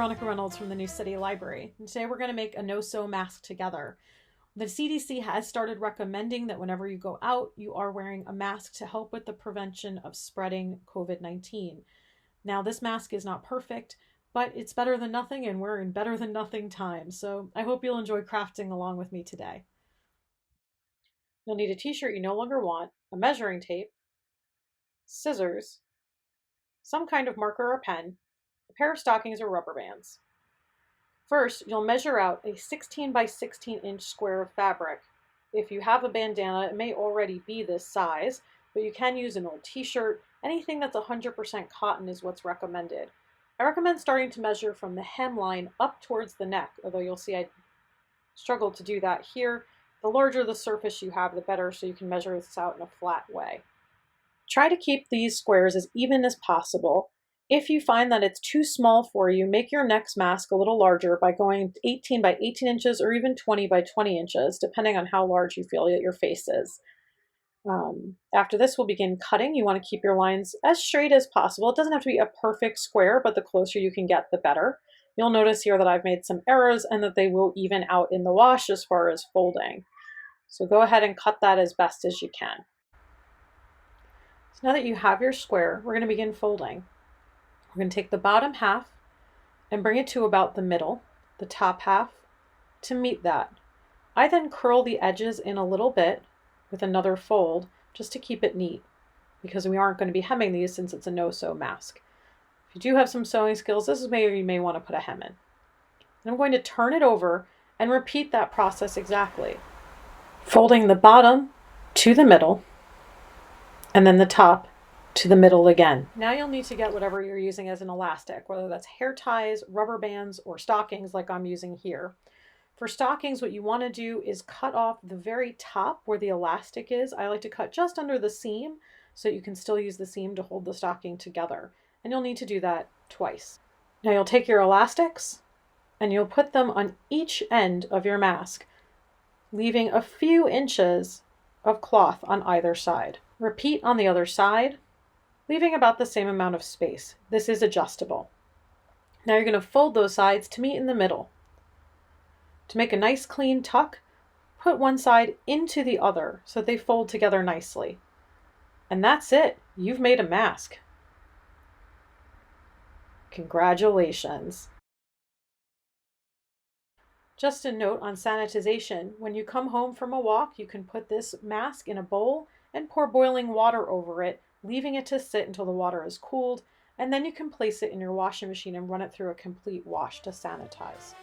Veronica Reynolds from the New City Library, and today we're going to make a no-sew mask together. The CDC has started recommending that whenever you go out, you are wearing a mask to help with the prevention of spreading COVID-19. Now, this mask is not perfect, but it's better than nothing, and we're in better than nothing times, so I hope you'll enjoy crafting along with me today. You'll need a t-shirt you no longer want, a measuring tape, scissors, some kind of marker or pen, a pair of stockings or rubber bands. First, you'll measure out a 16 by 16 inch square of fabric. If you have a bandana, it may already be this size, but you can use an old t-shirt. Anything that's 100% cotton is what's recommended. I recommend starting to measure from the hemline up towards the neck, although you'll see I struggle to do that here. The larger the surface you have, the better, so you can measure this out in a flat way. Try to keep these squares as even as possible. If you find that it's too small for you, make your next mask a little larger by going 18 by 18 inches or even 20 by 20 inches, depending on how large you feel that your face is. After this, we'll begin cutting. You want to keep your lines as straight as possible. It doesn't have to be a perfect square, but the closer you can get, the better. You'll notice here that I've made some errors and that they will even out in the wash as far as folding. So go ahead and cut that as best as you can. So now that you have your square, we're going to begin folding. We're going to take the bottom half and bring it to about the middle, the top half to meet that. I then curl the edges in a little bit with another fold just to keep it neat, because we aren't going to be hemming these since it's a no-sew mask. If you do have some sewing skills, this is where you may want to put a hem in. And I'm going to turn it over and repeat that process exactly. Folding the bottom to the middle and then the top to the middle again. Now you'll need to get whatever you're using as an elastic, whether that's hair ties, rubber bands, or stockings like I'm using here. For stockings, what you want to do is cut off the very top where the elastic is. I like to cut just under the seam so you can still use the seam to hold the stocking together. And you'll need to do that twice. Now you'll take your elastics and you'll put them on each end of your mask, leaving a few inches of cloth on either side. Repeat on the other side, leaving about the same amount of space. This is adjustable. Now you're going to fold those sides to meet in the middle. To make a nice clean tuck, put one side into the other so that they fold together nicely. And that's it. You've made a mask. Congratulations. Just a note on sanitization. When you come home from a walk, you can put this mask in a bowl and pour boiling water over it, leaving it to sit until the water is cooled, and then you can place it in your washing machine and run it through a complete wash to sanitize.